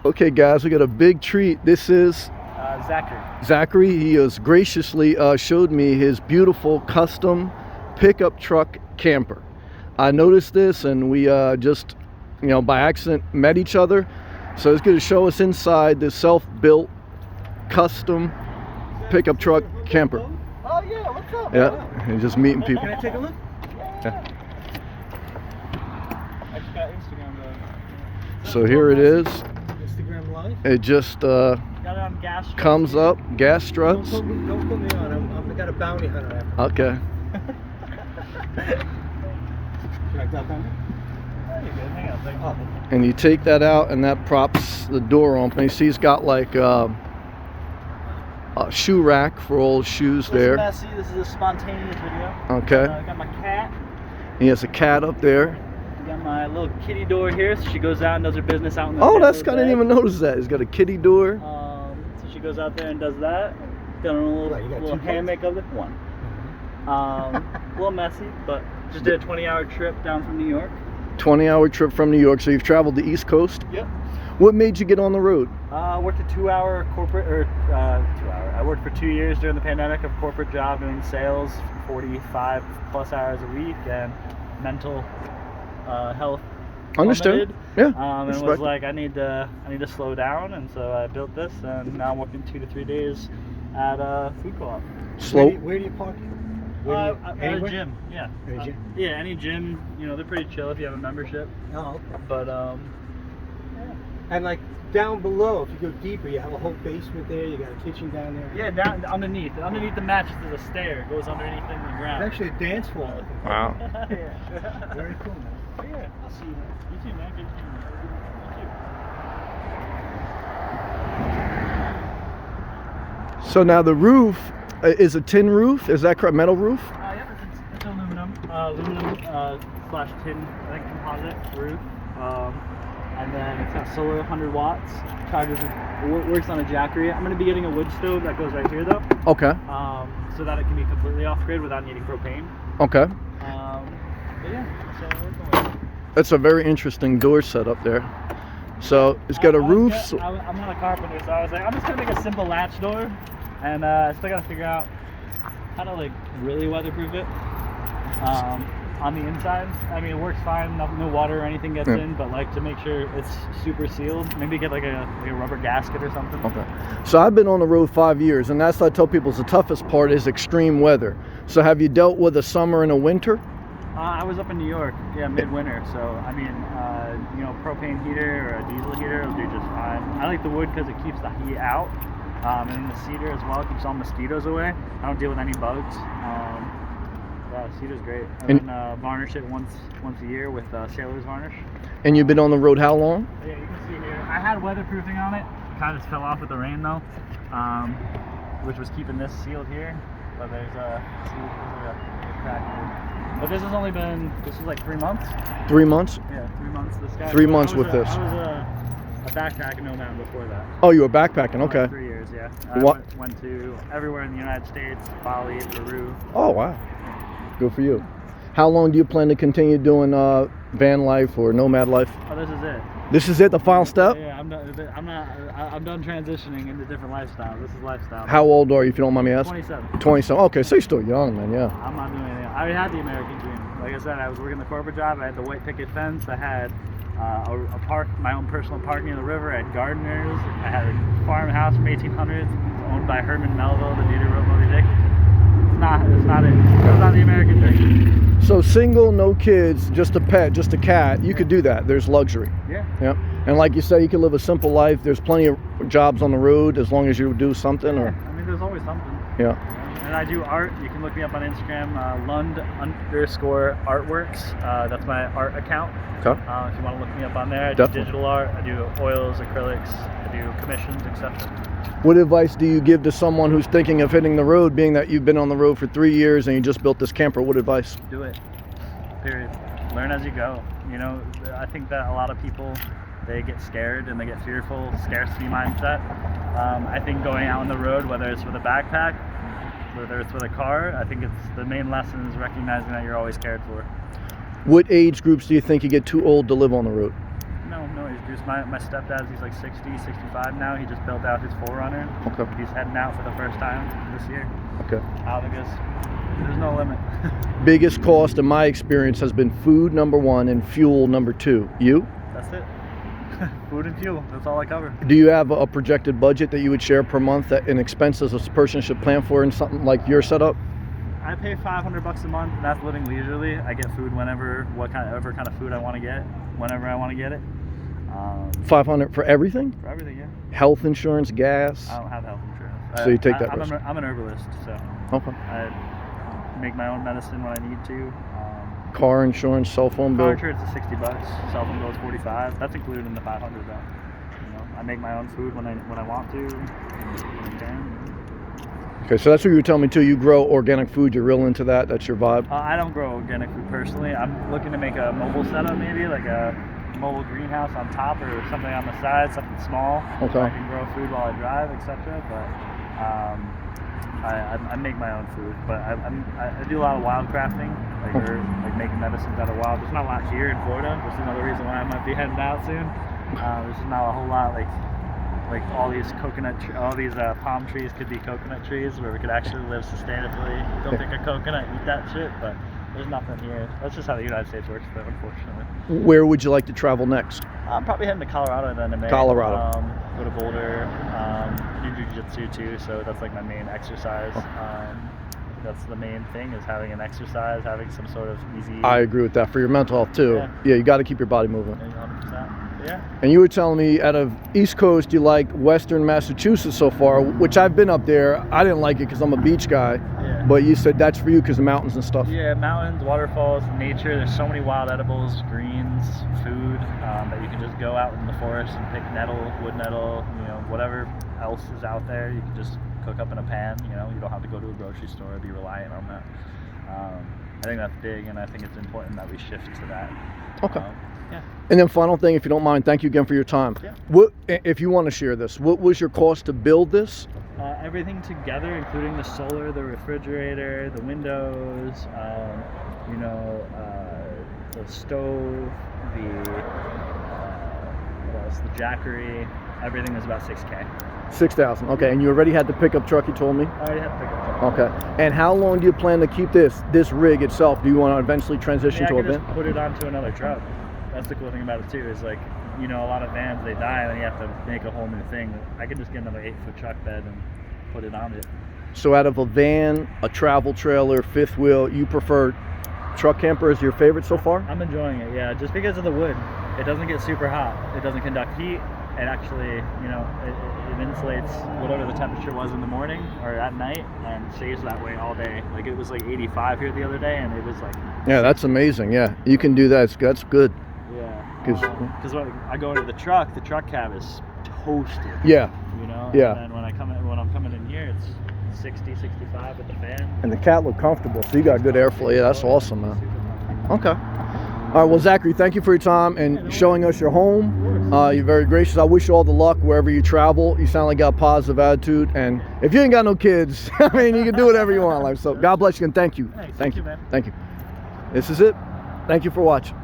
Okay, guys, we got a big treat. This is Zachary. Zachary. He has graciously showed me his beautiful custom pickup truck camper. I noticed this, and we just, by accident met each other. So he's going to show us inside this self-built custom pickup truck camper. Oh yeah, what's up? Yeah, and just meeting people. Can I take a look? Yeah. I just got Instagram. So here it is. Instagram Live. It just Got it on gas struts. comes up, gas struts. Don't put me on. I got a bounty hunter after. Okay. Should I duck on it? You're good. Hang on. And you take that out, and that props the door open. You see, he's got like a shoe rack for old shoes there. Messy. This is a spontaneous video. Okay. I got my cat. He has a cat up there. Got my little kitty door here, so she goes out and does her business out in the Oh, field that's all I didn't day. even notice that. He's got a kitty door. So she goes out there and does that. Got a little hammock of it. One. A little messy, but just did a 20-hour trip down from New York. 20-hour trip from New York. So you've traveled the East Coast. Yep. What made you get on the road? I worked a 2-hour corporate, or 2-hour. I worked for 2 years during the pandemic, a corporate job doing sales, 45 plus hours a week, and mental health. Understood. Plummeted. Yeah. And was like, I need to slow down, and so I built this, and now I'm working 2 to 3 days at a food co-op. Slow. Where do you park? At a gym, yeah. At a gym? Yeah, any gym. They're pretty chill if you have a membership. Oh, okay. But Yeah. And like down below, if you go deeper, you have a whole basement there. You got a kitchen down there. yeah, down underneath the mattress is a stair. It goes underneath in the ground. It's actually a dance floor. Wow. Yeah. Very cool, man. Yeah, I'll see you, man. You too, man. Good seeing you. So now the roof is a tin roof. Is that correct? Metal roof? Yeah, it's aluminum. Slash tin, I think, composite roof. And then it's got solar, 100 watts. Charges works on a jackery. I'm going to be getting a wood stove that goes right here, though. Okay. So that it can be completely off grid without needing propane. Okay. But yeah, so we're going. That's a very interesting door setup there. So it's got a roof. I'm not a carpenter, so I was like, I'm just gonna make a simple latch door, and I still gotta figure out how to really weatherproof it on the inside. I mean, it works fine, no water or anything gets in, but to make sure it's super sealed, maybe get like a rubber gasket or something. Okay. So I've been on the road 5 years, and that's what I tell people is the toughest part is extreme weather. So have you dealt with a summer and a winter? I was up in New York, midwinter. So I mean, propane heater or a diesel heater will do just fine. I like the wood because it keeps the heat out, and then the cedar as well keeps all mosquitoes away. I don't deal with any bugs. Yeah, cedar's great. And then varnish it once a year with sailor's varnish. And you've been on the road how long? Yeah, you can see here. I had weatherproofing on it. Kind of just fell off with the rain though, which was keeping this sealed here. But there's a crack here. But this has only been, this is like 3 months. 3 months? Yeah, 3 months. This guy. 3 months with this. I was a backpacker Nomad before that. Oh, you were backpacking, okay. Like 3 years, yeah. I went to everywhere in the United States, Bali, Peru. Oh, wow. Good for you. How long do you plan to continue doing van life or nomad life? Oh, this is it. This is it, the final step? Yeah, I'm done transitioning into different lifestyles. This is lifestyle. How old are you, if you don't mind me asking? 27. 27. Okay, so you're still young, man. Yeah. I'm not doing anything. I already had the American dream. Like I said, I was working the corporate job. I had the white picket fence. I had a park, my own personal park near the river. I had gardeners. I had a farmhouse from 1800s owned by Herman Melville, the dude who wrote Moby Dick. It's not it. It's not the American dream. So single, no kids, just a pet, just a cat. You could do that. There's luxury. Yeah. Yeah. And like you say, you can live a simple life. There's plenty of jobs on the road as long as you do something. Or I mean, there's always something. Yeah. And I do art. You can look me up on Instagram, Lund_artworks. That's my art account. Okay. If you want to look me up on there, I do Definitely. digital art. I do oils, acrylics. I do commissions, etc. What advice do you give to someone who's thinking of hitting the road, being that you've been on the road for 3 years and you just built this camper? What advice? Do it. Period. Learn as you go. I think that a lot of people, they get scared and they get fearful, scarcity mindset. I think going out on the road, whether it's with a backpack, whether it's with a car, I think it's the main lesson is recognizing that you're always cared for. What age groups do you think you get too old to live on the road? No age group. Because my stepdad, he's like 60, 65 now. He just built out his 4Runner. Okay. He's heading out for the first time this year. Okay. Out because there's no limit. Biggest cost in my experience has been food, number one, and fuel, number two. You? That's it. Food and fuel. That's all I cover. Do you have a projected budget that you would share per month that in expenses a person should plan for in something like your setup? I pay $500 a month, and that's living leisurely. I get food whenever, whatever kind of food I want to get, whenever I want to get it. 500 for everything? For everything, yeah. Health insurance, gas? I don't have health insurance. So you take that I'm risk. I'm an herbalist, so Okay. I make my own medicine when I need to. Car insurance, cell phone bill? Car insurance is $60. Cell phone bill is $45. That's included in the $500 though. You know, I make my own food when I want to, when I can. Okay, so that's what you were telling me too. You grow organic food. You're real into that. That's your vibe. I don't grow organic food personally. I'm looking to make a mobile setup, maybe like a mobile greenhouse on top or something on the side, something small. Okay. So I can grow food while I drive, etc. But I make my own food. But I do a lot of wild crafting, like making medicines out of wild. There's not a lot here in Florida, which is another reason why I might be heading out soon. There's just not a whole lot like all these all these palm trees could be coconut trees where we could actually live sustainably. Don't think a coconut, eat that shit, but there's nothing here. That's just how the United States works, though, unfortunately. Where would you like to travel next? I'm probably heading to Colorado then in May. Colorado. Go to Boulder, do jiu-jitsu too, so that's like my main exercise. That's the main thing, is having an exercise, having some sort of easy... I agree with that. For your mental health too. Yeah, you got to keep your body moving. 100%. Yeah. And you were telling me out of East Coast you like Western Massachusetts so far, which I've been up there. I didn't like it because I'm a beach guy. Yeah. But you said that's for you because of mountains and stuff. Yeah, mountains, waterfalls, nature. There's so many wild edibles, greens, food that you can just go out in the forest and pick nettle, wood nettle, whatever else is out there. You can just cook up in a pan. You don't have to go to a grocery store or be reliant on that. I think that's big, and I think it's important that we shift to that. Okay. Yeah. And then final thing, if you don't mind, thank you again for your time. Yeah. What, if you want to share this, what was your cost to build this? Everything together, including the solar, the refrigerator, the windows, the stove, the jackery, everything was about $6K. 6,000. Okay, and you already had the pickup truck, you told me? I already had the pickup truck. Okay. And how long do you plan to keep this rig itself? Do you want to eventually transition to I a can van? just put it onto another truck. That's the cool thing about it too, is like, a lot of vans, they die and then you have to make a whole new thing. I could just get another 8-foot truck bed and put it on it. So out of a van, a travel trailer, fifth wheel, you prefer truck camper as your favorite so far? I'm enjoying it, yeah, just because of the wood. It doesn't get super hot. It doesn't conduct heat. It actually, it insulates whatever the temperature was in the morning or at night and stays that way all day. Like it was like 85 here the other day and it was like... Yeah, that's amazing. Yeah, you can do that. That's good. Yeah. Because when I go into the truck cab is toasted. Yeah. Yeah. And then when I'm coming in here, it's 60, 65 with the fan. And the cat looked comfortable, so you got good airflow. Yeah, that's awesome, man. Okay. All right, well, Zachary, thank you for your time and showing us your home. You're very gracious. I wish you all the luck wherever you travel. You sound like you got a positive attitude. And if you ain't got no kids, I mean, you can do whatever you want in life. So God bless you and thank you. Thank you, man. Thank you. This is it. Thank you for watching.